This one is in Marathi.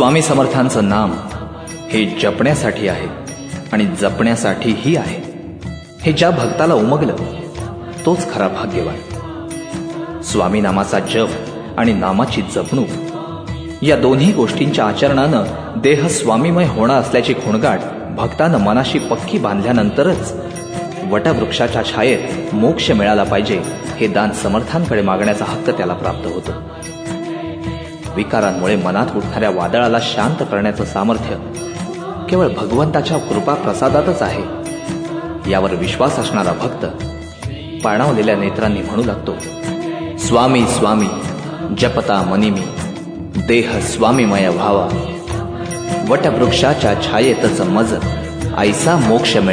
स्वामी समर्थांचं नाम हे जपण्यासाठी आहे आणि जपण्यासाठीही आहे. हे ज्या भक्ताला उमगलं तोच खरा भाग्यवान. स्वामी नामाचा जप आणि नामाची जपणूक या दोन्ही गोष्टींच्या आचरणानं देह स्वामीमय होणार असल्याची खुणगाट भक्तानं मनाशी पक्की बांधल्यानंतरच वटवृक्षाच्या छायेत मोक्ष मिळाला पाहिजे हे दान समर्थांकडे मागण्याचा हक्क त्याला प्राप्त होतो. विकारांमुळे मनात उठणाऱ्या वादळाला शांत करण्याचं सामर्थ्य केवळ भगवंताच्या कृपा प्रसादातच आहे. यावर विश्वास असणारा भक्त पाणावलेल्या नेत्रांनी म्हणू लागतो, स्वामी स्वामी जपता मनी मी, देह स्वामीमय व्हावा. वटवृक्षाच्या छायेतच मज ऐसा मोक्ष मिळेल.